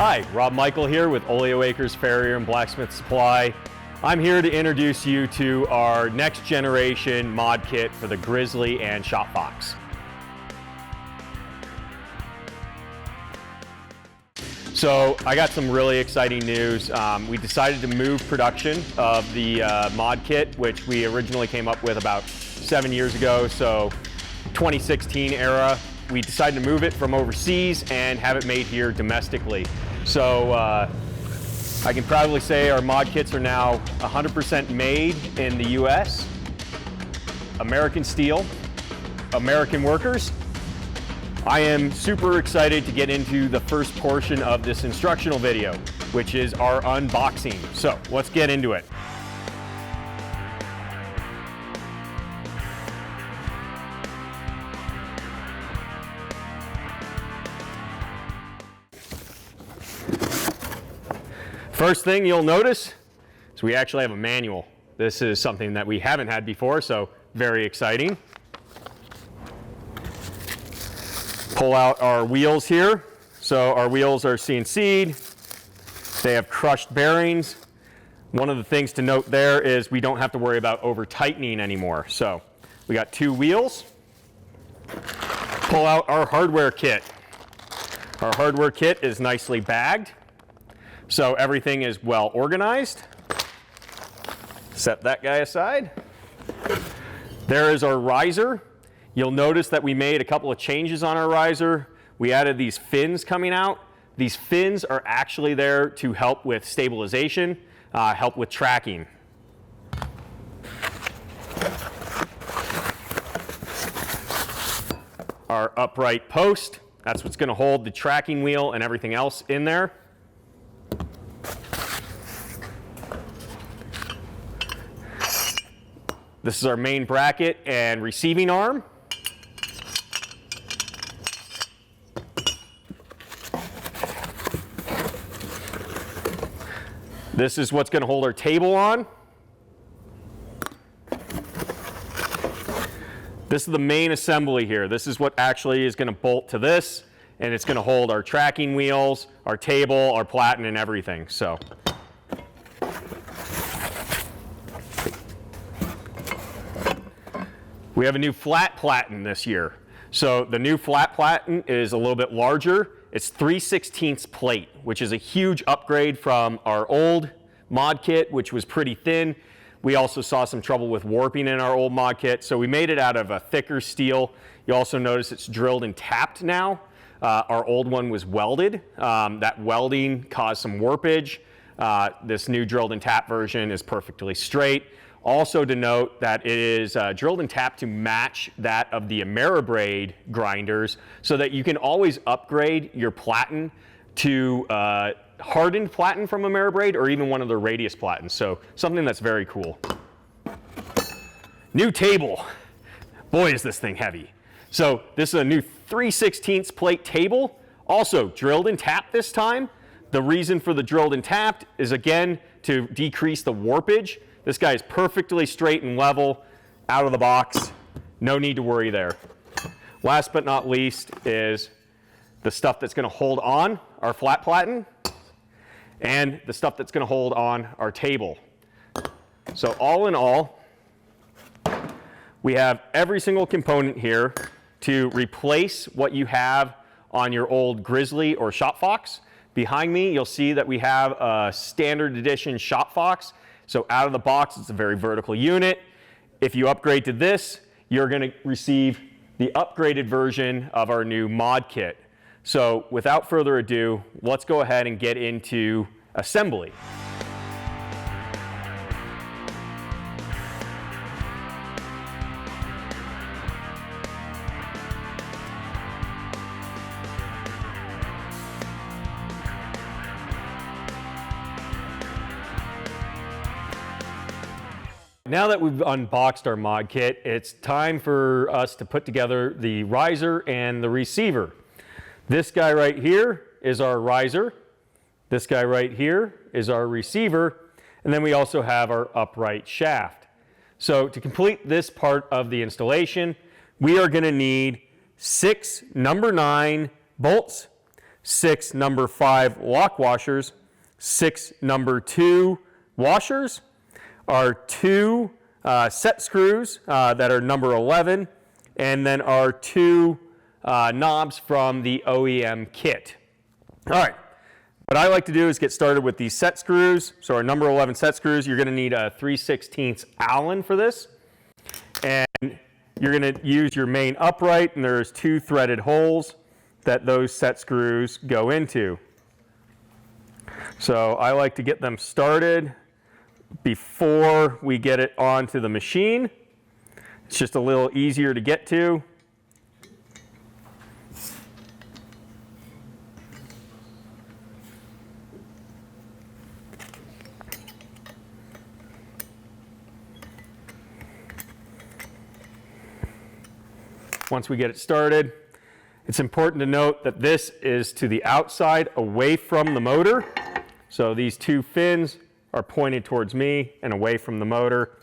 Hi, Rob Michael here with Oleo Acres Farrier and Blacksmith Supply. I'm here to introduce you to our next generation mod kit for the Grizzly and ShopFox. So I got some really exciting news. We decided to move production of the mod kit, which we originally came up with about 7 years ago, so 2016 era. We decided to move it from overseas and have it made here domestically. So I can proudly say our mod kits are now 100% made in the US, American steel, American workers. I am super excited to get into the first portion of this instructional video, which is our unboxing. So let's get into it. First thing you'll notice is we actually have a manual. This is something that we haven't had before, so very exciting. Pull out our wheels here. So our wheels are CNC'd. They have crushed bearings. One of the things to note there is we don't have to worry about over tightening anymore. So we got 2 wheels. Pull out our hardware kit. Our hardware kit is nicely bagged, so everything is well organized. Set that guy aside. There is our riser. You'll notice that we made a couple of changes on our riser. We added these fins coming out. These fins are actually there to help with stabilization, help with tracking. Our upright post, that's what's going to hold the tracking wheel and everything else in there. This is our main bracket and receiving arm. This is what's going to hold our table on. This is the main assembly here. This is what actually is going to bolt to this, and it's going to hold our tracking wheels, our table, our platen, and everything. So we have a new flat platen this year. So the new flat platen is a little bit larger. It's 3/16 plate, which is a huge upgrade from our old mod kit, which was pretty thin. We also saw some trouble with warping in our old mod kit, so we made it out of a thicker steel. You also notice it's drilled and tapped now. Our old one was welded. That welding caused some warpage. This new drilled and tapped version is perfectly straight. Also to note that it is drilled and tapped to match that of the Ameribraid grinders, so that you can always upgrade your platen to hardened platen from Ameribraid or even one of the radius platens. So something that's very cool. New table. Boy, is this thing heavy. So this is a new 3/16 plate table, also drilled and tapped this time. The reason for the drilled and tapped is, again, to decrease the warpage. This guy is perfectly straight and level out of the box. No need to worry there. Last but not least is the stuff that's going to hold on our flat platen and the stuff that's going to hold on our table. So all in all, we have every single component here to replace what you have on your old Grizzly or ShopFox. Behind me, you'll see that we have a standard edition ShopFox. So out of the box, it's a very vertical unit. If you upgrade to this, you're going to receive the upgraded version of our new mod kit. So without further ado, let's go ahead and get into assembly. Now that we've unboxed our mod kit, it's time for us to put together the riser and the receiver. This guy right here is our riser. This guy right here is our receiver. And then we also have our upright shaft. So to complete this part of the installation, we are going to need 6 number 9 bolts, 6 number 5 lock washers, 6 number 2 washers, our 2 set screws that are number 11, and then our 2 knobs from the OEM kit. All right, what I like to do is get started with these set screws. So our number 11 set screws, you're going to need a 3/16 Allen for this. And you're going to use your main upright, and there's 2 threaded holes that those set screws go into. So I like to get them started before we get it onto the machine. It's just a little easier to get to. Once we get it started, it's important to note that this is to the outside, away from the motor. So these 2 fins are pointed towards me and away from the motor.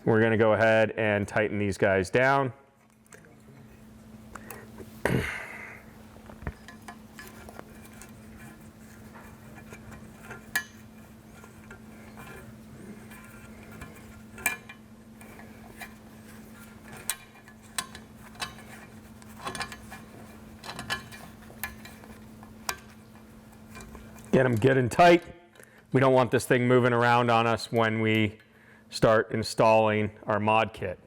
We're going to go ahead and tighten these guys down. Get them good and tight. We don't want this thing moving around on us when we start installing our mod kit.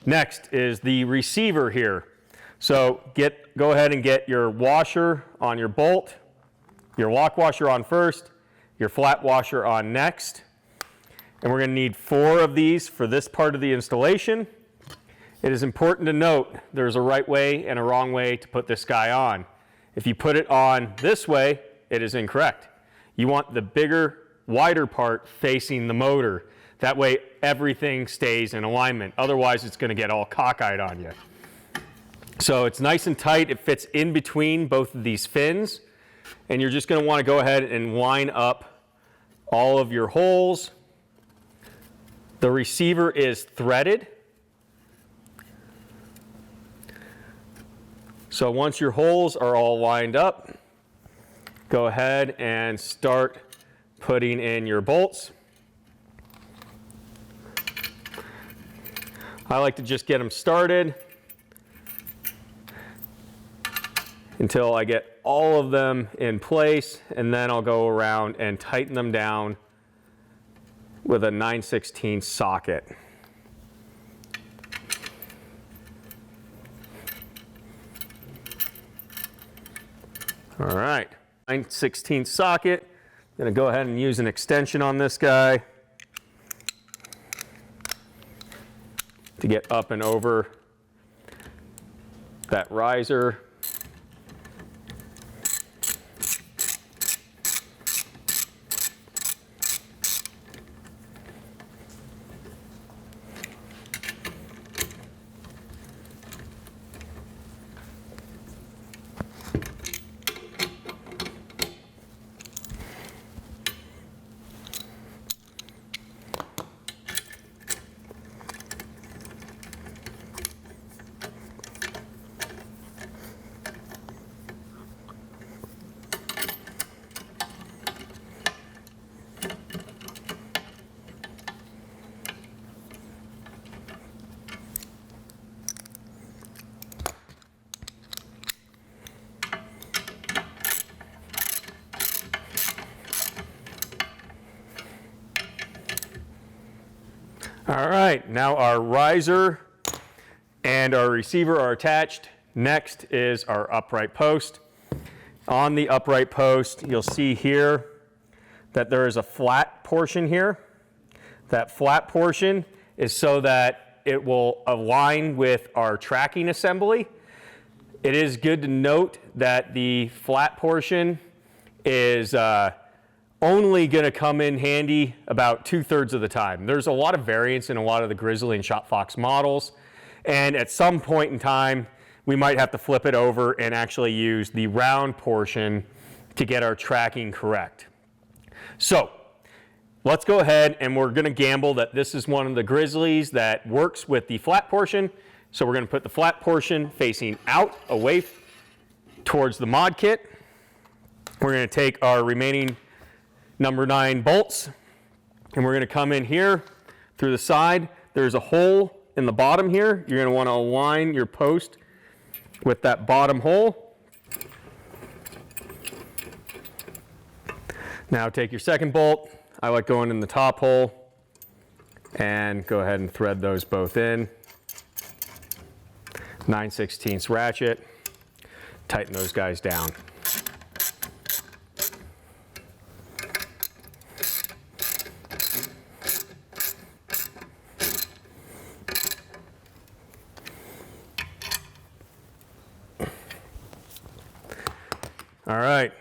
Next is the receiver here. So go ahead and get your washer on your bolt, your lock washer on first, your flat washer on next. And we're going to need 4 of these for this part of the installation. It is important to note there's a right way and a wrong way to put this guy on. If you put it on this way, it is incorrect. You want the bigger, wider part facing the motor. That way everything stays in alignment. Otherwise, it's going to get all cockeyed on you. So it's nice and tight. It fits in between both of these fins. And you're just going to want to go ahead and line up all of your holes. The receiver is threaded. So once your holes are all lined up, go ahead and start putting in your bolts. I like to just get them started until I get all of them in place, and then I'll go around and tighten them down with a 9/16 socket. All right, 9/16 socket. I'm going to go ahead and use an extension on this guy to get up and over that riser. All right, now our riser and our receiver are attached. Next is our upright post. On the upright post, you'll see here that there is a flat portion here. That flat portion is so that it will align with our tracking assembly. It is good to note that the flat portion is only going to come in handy about 2/3 of the time. There's a lot of variance in a lot of the Grizzly and ShopFox models, and at some point in time we might have to flip it over and actually use the round portion to get our tracking correct. So let's go ahead, and we're going to gamble that this is one of the Grizzlies that works with the flat portion. So we're going to put the flat portion facing out, away towards the mod kit. We're going to take our remaining number 9 bolts, and we're going to come in here through the side. There's a hole in the bottom here. You're going to want to align your post with that bottom hole. Now take your second bolt. I like going in the top hole, and go ahead and thread those both in. 9/16 ratchet. Tighten those guys down. All right,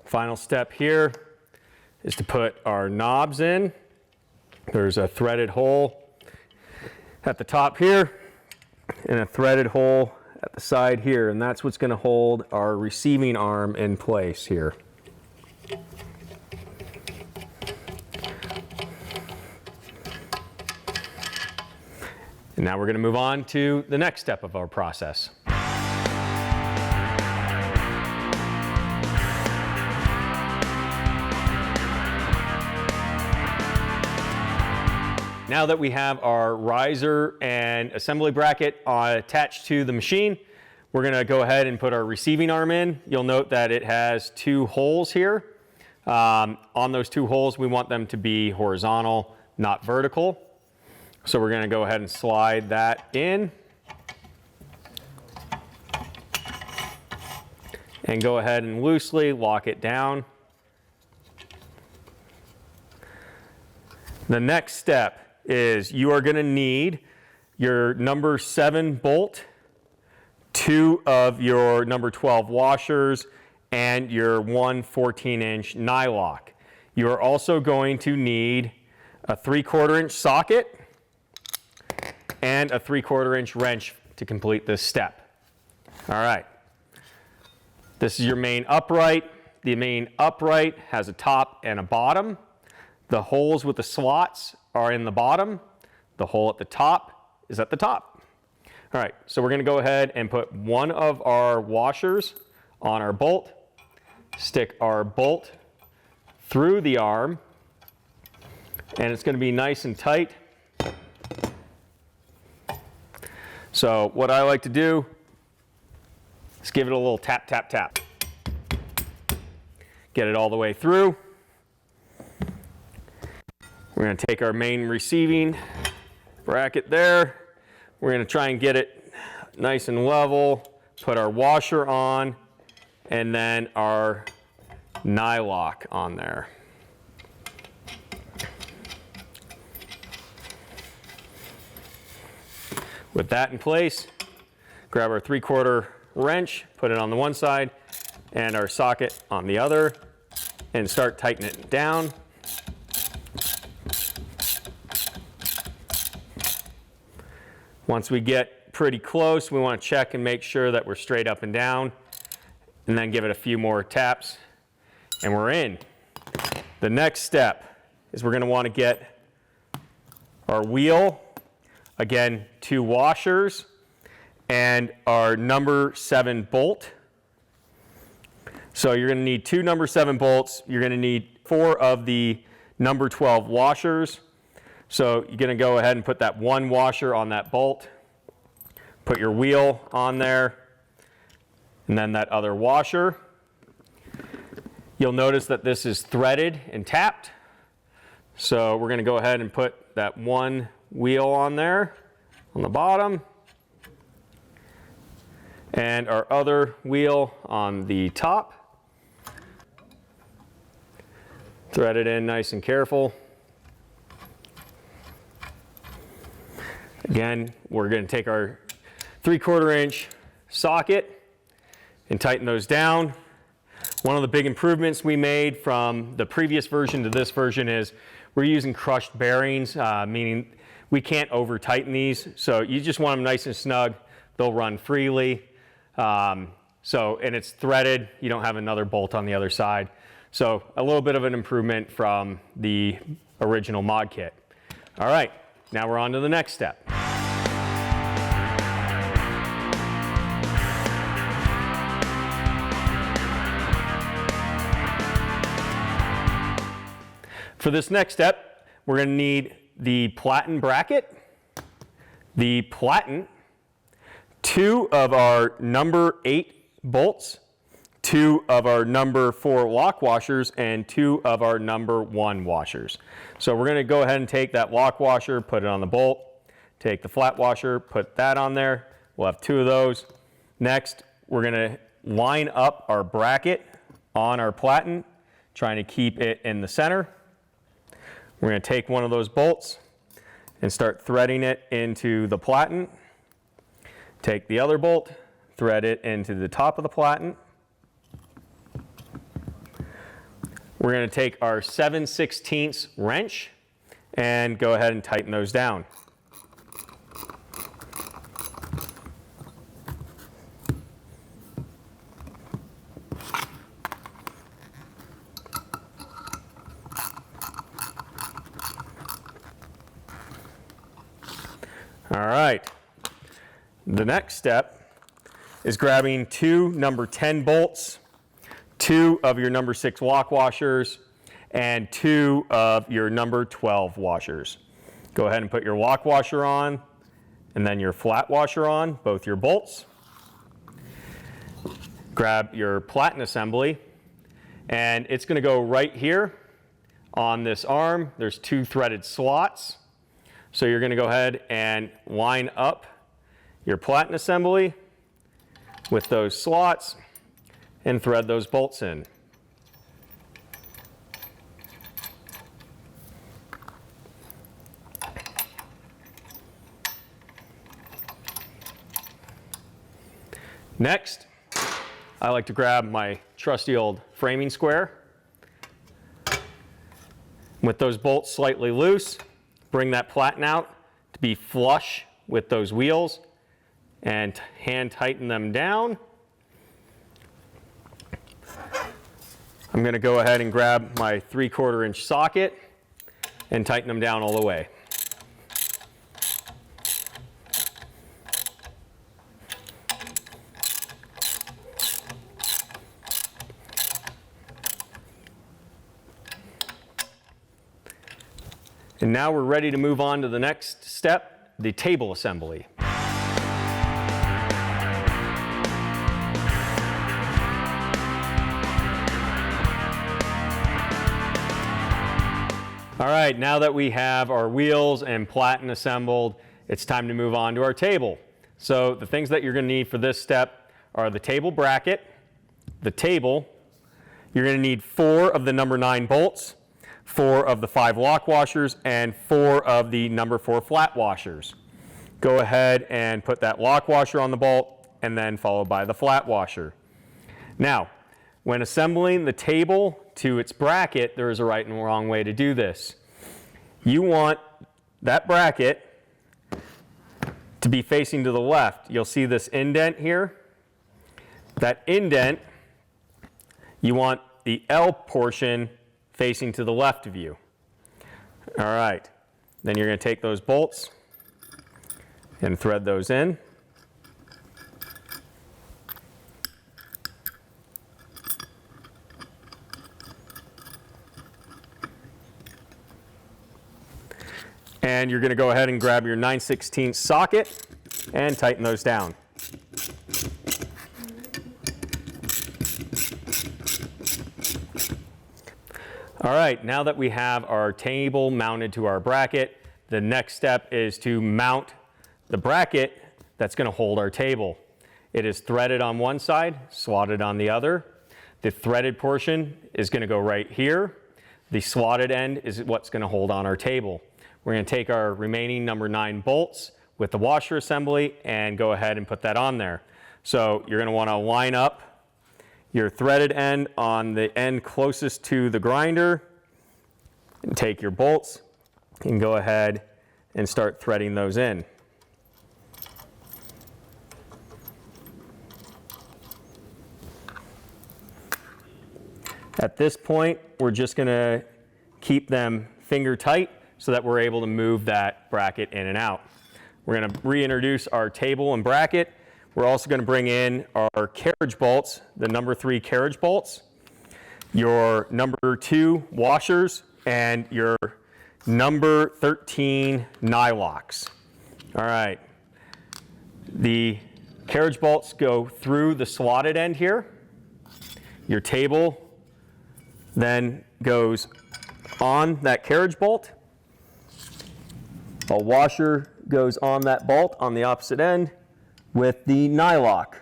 final step here is to put our knobs in. There's a threaded hole at the top here and a threaded hole at the side here, and that's what's going to hold our receiving arm in place here. And now we're going to move on to the next step of our process. Now that we have our riser and assembly bracket attached to the machine, we're going to go ahead and put our receiving arm in. You'll note that it has 2 holes here. On those 2 holes, we want them to be horizontal, not vertical. So we're going to go ahead and slide that in. And go ahead and loosely lock it down. The next step is you are going to need your number 7 bolt, 2 of your number 12 washers, and your 1 14-inch nylock. You are also going to need a 3/4 inch socket and a 3/4 inch wrench to complete this step. All right. This is your main upright. The main upright has a top and a bottom. The holes with the slots are in the bottom. The hole at the top is at the top. All right, so we're going to go ahead and put one of our washers on our bolt, stick our bolt through the arm, and it's going to be nice and tight. So what I like to do is give it a little tap, tap, tap. Get it all the way through. We're going to take our main receiving bracket there. We're going to try and get it nice and level, put our washer on, and then our nylock on there. With that in place, grab our 3/4 wrench, put it on the one side, and our socket on the other, and start tightening it down. Once we get pretty close, we want to check and make sure that we're straight up and down, and then give it a few more taps, and we're in. The next step is we're going to want to get our wheel, again, 2 washers, and our number 7 bolt. So you're going to need 2 number 7 bolts. You're going to need 4 of the number 12 washers. So you're going to go ahead and put that 1 washer on that bolt, put your wheel on there, and then that other washer. You'll notice that this is threaded and tapped. So we're going to go ahead and put that 1 wheel on there on the bottom, and our other wheel on the top. Thread it in nice and careful. Again, we're going to take our 3/4 inch socket and tighten those down. One of the big improvements we made from the previous version to this version is we're using crushed bearings, meaning we can't over tighten these. So you just want them nice and snug. They'll run freely. And it's threaded. You don't have another bolt on the other side. So a little bit of an improvement from the original mod kit. All right, now we're on to the next step. For this next step, we're going to need the platen bracket, the platen, 2 of our number 8 bolts, 2 of our number 4 lock washers, and 2 of our number 1 washers. So we're going to go ahead and take that lock washer, put it on the bolt, take the flat washer, put that on there. We'll have 2 of those. Next, we're going to line up our bracket on our platen, trying to keep it in the center. We're going to take one of those bolts and start threading it into the platen. Take the other bolt, thread it into the top of the platen. We're going to take our 7/16 wrench and go ahead and tighten those down. All right. The next step is grabbing 2 number 10 bolts, 2 of your number 6 lock washers, and 2 of your number 12 washers. Go ahead and put your lock washer on and then your flat washer on, both your bolts. Grab your platen assembly, and it's going to go right here on this arm. There's 2 threaded slots. So you're going to go ahead and line up your platen assembly with those slots and thread those bolts in. Next, I like to grab my trusty old framing square. With those bolts slightly loose, bring that platen out to be flush with those wheels and hand tighten them down. I'm going to go ahead and grab my 3/4 inch socket and tighten them down all the way. And now we're ready to move on to the next step, the table assembly. All right, now that we have our wheels and platen assembled, it's time to move on to our table. So the things that you're going to need for this step are the table bracket, the table. You're going to need 4 of the number 9 bolts, 4 of the 5 lock washers, and 4 of the number 4 flat washers. Go ahead and put that lock washer on the bolt and then followed by the flat washer. Now, when assembling the table to its bracket, there is a right and wrong way to do this. You want that bracket to be facing to the left. You'll see this indent here. That indent, you want the L portion facing to the left of you. All right, then you're going to take those bolts and thread those in. And you're going to go ahead and grab your 9/16 socket and tighten those down. All right, now that we have our table mounted to our bracket, the next step is to mount the bracket that's going to hold our table. It is threaded on one side, slotted on the other. The threaded portion is going to go right here. The slotted end is what's going to hold on our table. We're going to take our remaining number 9 bolts with the washer assembly and go ahead and put that on there. So you're going to want to line up your threaded end on the end closest to the grinder, and take your bolts and go ahead and start threading those in. At this point, we're just going to keep them finger tight so that we're able to move that bracket in and out. We're going to reintroduce our table and bracket. We're also going to bring in our carriage bolts, the number 3 carriage bolts, your number 2 washers and your number 13 nylocks. All right. The carriage bolts go through the slotted end here. Your table then goes on that carriage bolt. A washer goes on that bolt on the opposite end with the nylock.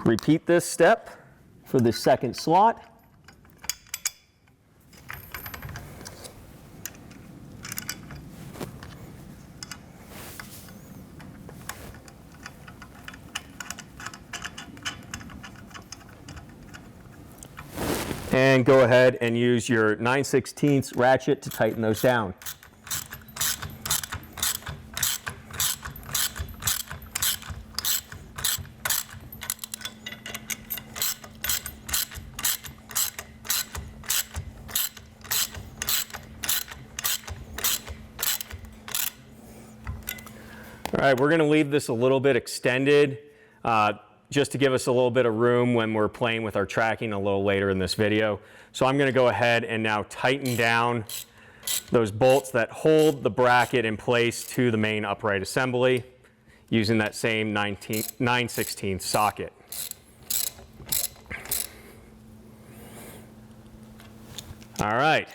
Repeat this step for the second slot. And go ahead and use your 9/16 ratchet to tighten those down. All right, we're going to leave this a little bit extended just to give us a little bit of room when we're playing with our tracking a little later in this video. So I'm going to go ahead and now tighten down those bolts that hold the bracket in place to the main upright assembly using that same 9/16 socket. All right.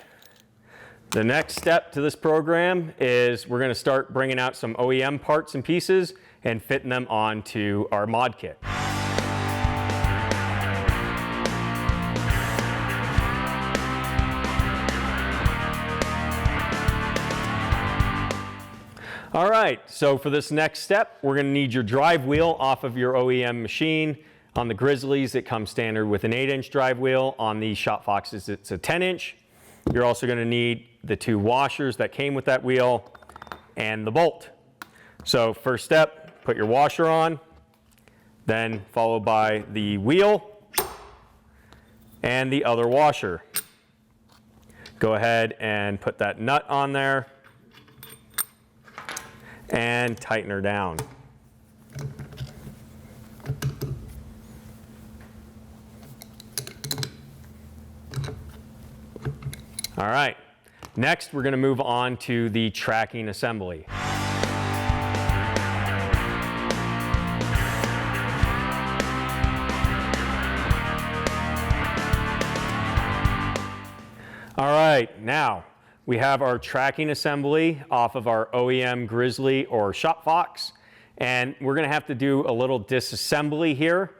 The next step to this program is we're going to start bringing out some OEM parts and pieces and fitting them onto our mod kit. All right, so for this next step, we're going to need your drive wheel off of your OEM machine. On the Grizzlies, it comes standard with an 8-inch drive wheel. On the ShopFoxes, it's a 10-inch. You're also going to need the 2 washers that came with that wheel and the bolt. So first step, put your washer on, then followed by the wheel and the other washer. Go ahead and put that nut on there and tighten her down. All right, next we're going to move on to the tracking assembly. All right, now we have our tracking assembly off of our OEM Grizzly or ShopFox, and we're going to have to do a little disassembly here.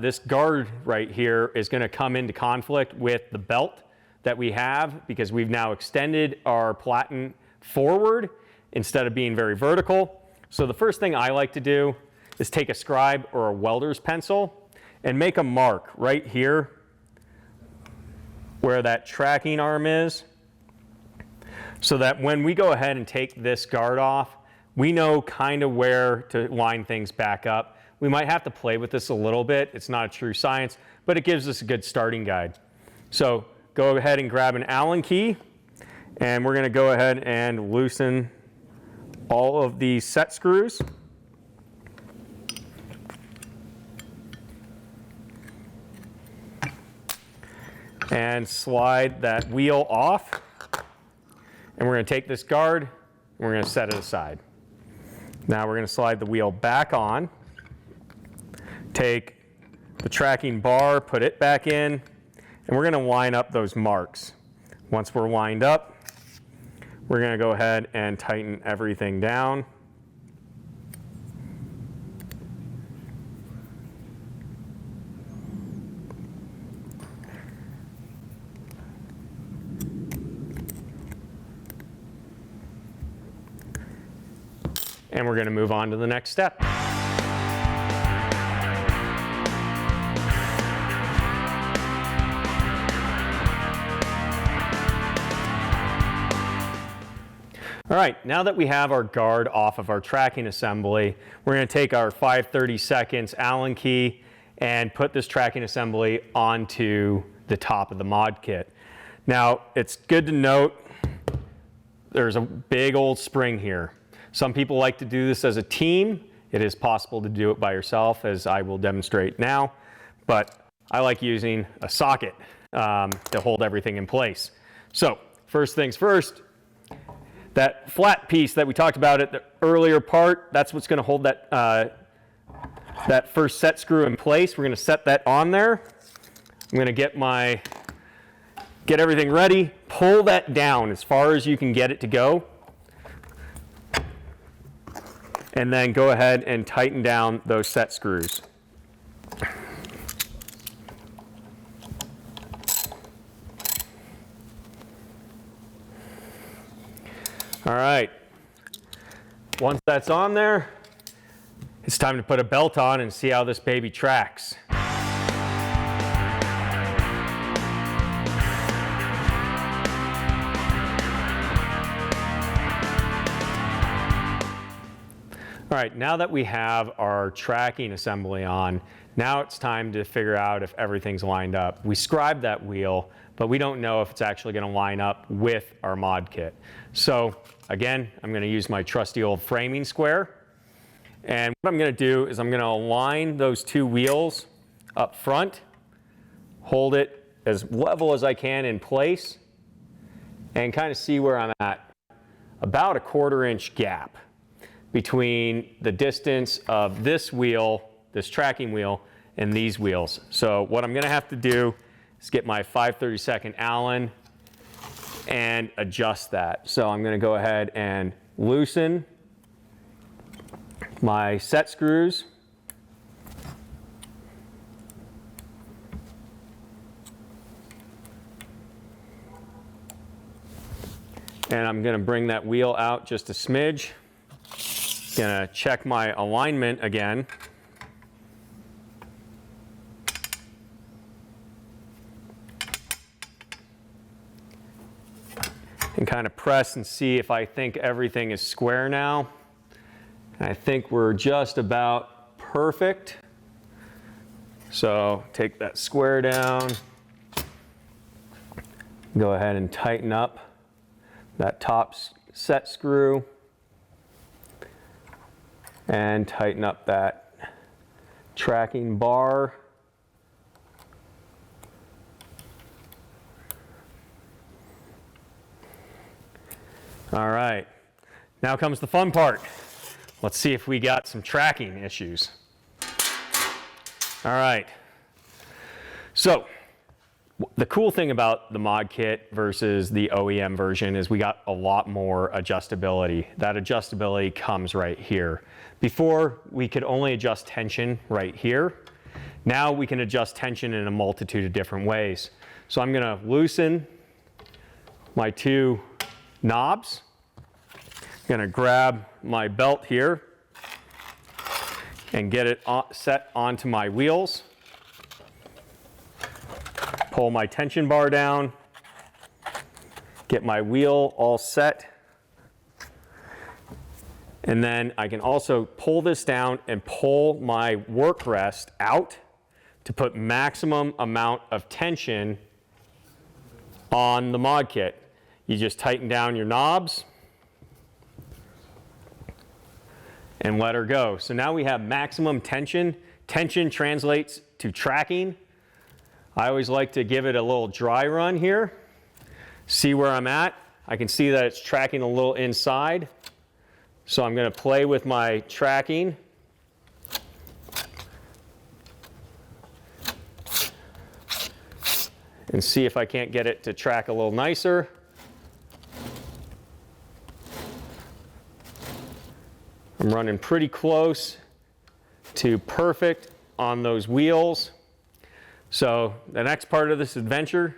This guard right here is going to come into conflict with the belt that we have because we've now extended our platen forward instead of being very vertical. So the first thing I like to do is take a scribe or a welder's pencil and make a mark right here where that tracking arm is, so that when we go ahead and take this guard off, we know kind of where to line things back up. We might have to play with this a little bit. It's not a true science, but it gives us a good starting guide. So go ahead and grab an Allen key, and we're going to go ahead and loosen all of these set screws. And slide that wheel off. And we're going to take this guard and we're going to set it aside. Now we're going to slide the wheel back on. Take the tracking bar, put it back in, and we're going to line up those marks. Once we're lined up, we're going to go ahead and tighten everything down. And we're going to move on to the next step. All right, now that we have our guard off of our tracking assembly, we're going to take our 5/32 Allen key and put this tracking assembly onto the top of the mod kit. Now, it's good to note there's a big old spring here. Some people like to do this as a team. It is possible to do it by yourself, as I will demonstrate now, but I like using a socket. to hold everything in place. So first things first, that flat piece that we talked about at the earlier part, that's what's going to hold that, that first set screw in place. We're going to set that on there. I'm going to get everything ready, pull that down as far as you can get it to go, and then go ahead and tighten down those set screws. All right, once that's on there, it's time to put a belt on and see how this baby tracks. All right, now that we have our tracking assembly on, now it's time to figure out if everything's lined up. We scribed that wheel, but we don't know if it's actually going to line up with our mod kit. So again, I'm going to use my trusty old framing square. And what I'm going to do is I'm going to align those two wheels up front, hold it as level as I can in place, and kind of see where I'm at. About a 1/4 inch gap between the distance of this wheel, this tracking wheel, and these wheels. So what I'm going to have to do is get my 5/32 Allen and adjust that. So I'm going to go ahead and loosen my set screws. And I'm going to bring that wheel out just a smidge. Going to check my alignment again. And kind of press and see if I think everything is square now. And I think we're just about perfect. So take that square down. Go ahead and tighten up that top set screw. And tighten up that tracking bar. All right, now comes the fun part. Let's see if we got some tracking issues. All right, so the cool thing about the mod kit versus the OEM version is we got a lot more adjustability. That adjustability comes right here. Before, we could only adjust tension right here. Now we can adjust tension in a multitude of different ways. So I'm going to loosen my two knobs. I'm going to grab my belt here and get it set onto my wheels. Pull my tension bar down, get my wheel all set, and then I can also pull this down and pull my work rest out to put maximum amount of tension on the mod kit. You just tighten down your knobs and let her go. So now we have maximum tension. Tension translates to tracking. I always like to give it a little dry run here, see where I'm at. I can see that it's tracking a little inside. So I'm going to play with my tracking. And see if I can't get it to track a little nicer. I'm running pretty close to perfect on those wheels. So the next part of this adventure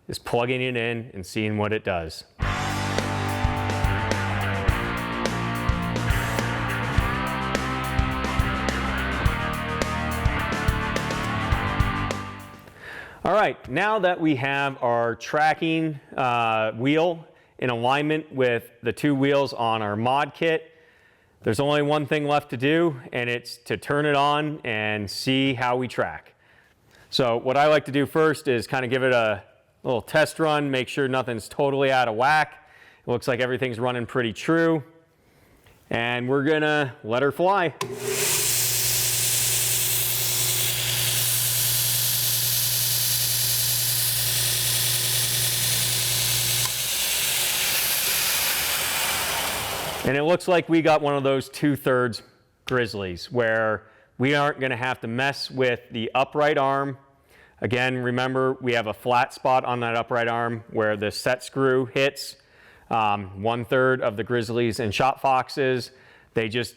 is plugging it in and seeing what it does. All right, now that we have our tracking wheel in alignment with the two wheels on our mod kit, there's only one thing left to do, and it's to turn it on and see how we track. So what I like to do first is kind of give it a little test run, make sure nothing's totally out of whack. It looks like everything's running pretty true, and we're gonna let her fly. And it looks like we got one of those 2/3 Grizzlies where we aren't going to have to mess with the upright arm. Again, remember, we have a flat spot on that upright arm where the set screw hits. 1/3 of the Grizzlies and ShopFoxes, they just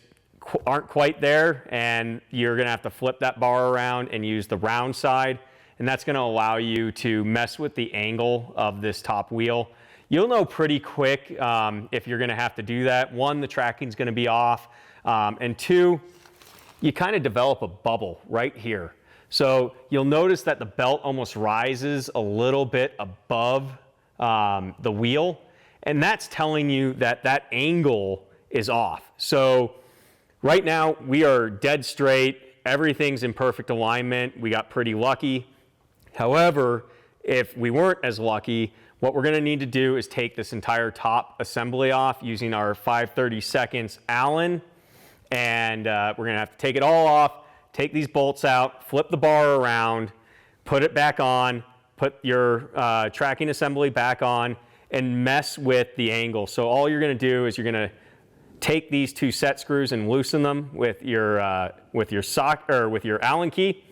aren't quite there, and you're going to have to flip that bar around and use the round side, and that's going to allow you to mess with the angle of this top wheel. You'll know pretty quick if you're going to have to do that. One, the tracking's going to be off, and two, you kind of develop a bubble right here. So you'll notice that the belt almost rises a little bit above the wheel, and that's telling you that that angle is off. So right now we are dead straight, everything's in perfect alignment, we got pretty lucky. However, if we weren't as lucky, what we're going to need to do is take this entire top assembly off using our 5/32 Allen, and we're going to have to take it all off, take these bolts out, flip the bar around, put it back on, put your tracking assembly back on, and mess with the angle. So all you're going to do is you're going to take these 2 set screws and loosen them with your sock or with your Allen key,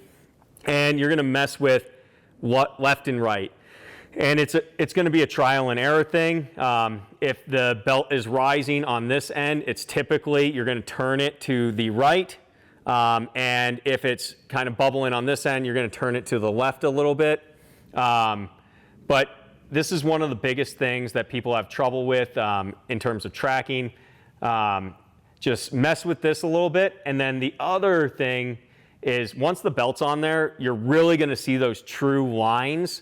and you're going to mess with left and right. And it's going to be a trial and error thing. If the belt is rising on this end, it's typically you're going to turn it to the right. And if it's kind of bubbling on this end, you're going to turn it to the left a little bit. But this is one of the biggest things that people have trouble with in terms of tracking. Just mess with this a little bit. And then the other thing is once the belt's on there, you're really going to see those true lines.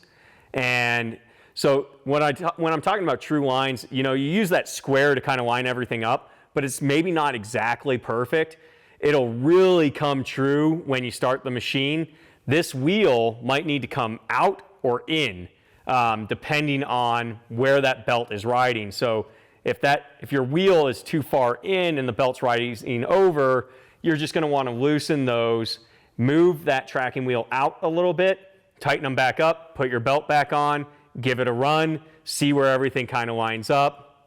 And so when I'm talking about true lines, you know, you use that square to kind of line everything up, but it's maybe not exactly perfect. It'll really come true when you start the machine. This wheel might need to come out or in, depending on where that belt is riding. So if your wheel is too far in and the belt's riding over, you're just going to want to loosen those, move that tracking wheel out a little bit, tighten them back up, put your belt back on, give it a run, see where everything kind of lines up.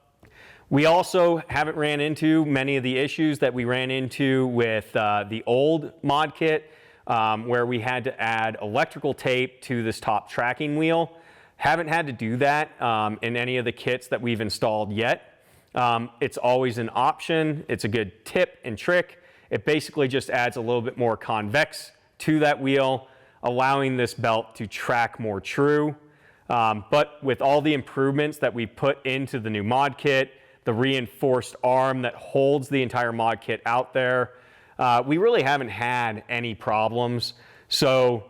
We also haven't ran into many of the issues that we ran into with the old mod kit, where we had to add electrical tape to this top tracking wheel. Haven't had to do that in any of the kits that we've installed yet. It's always an option. It's a good tip and trick. It basically just adds a little bit more convex to that wheel, allowing this belt to track more true. But with all the improvements that we put into the new mod kit, the reinforced arm that holds the entire mod kit out there, we really haven't had any problems. So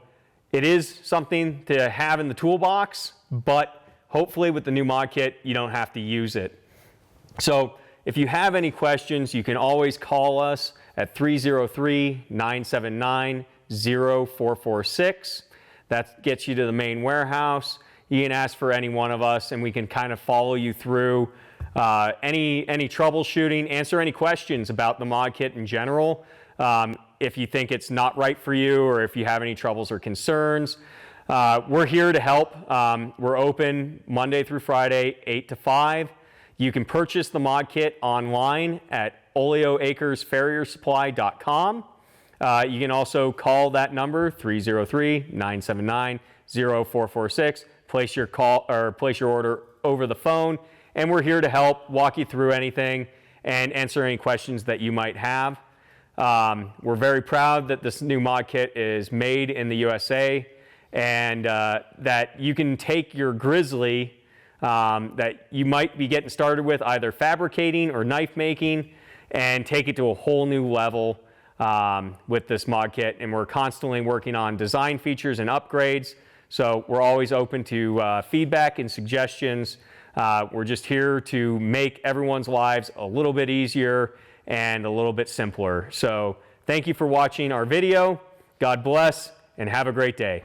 it is something to have in the toolbox, but hopefully with the new mod kit, you don't have to use it. So if you have any questions, you can always call us at 303-979-0446. That gets you to the main warehouse. You can ask for any one of us and we can kind of follow you through any troubleshooting, answer any questions about the mod kit in general. If you think it's not right for you or if you have any troubles or concerns, we're here to help. We're open Monday through Friday, 8 to 5. You can purchase the mod kit online at oleoacresfarriersupply.com. You can also call that number, 303-979-0446. Place your order over the phone, and we're here to help walk you through anything and answer any questions that you might have. We're very proud that this new mod kit is made in the USA, and that you can take your Grizzly that you might be getting started with either fabricating or knife making and take it to a whole new level with this mod kit. And we're constantly working on design features and upgrades. So we're always open to feedback and suggestions. We're just here to make everyone's lives a little bit easier and a little bit simpler. So thank you for watching our video. God bless and have a great day.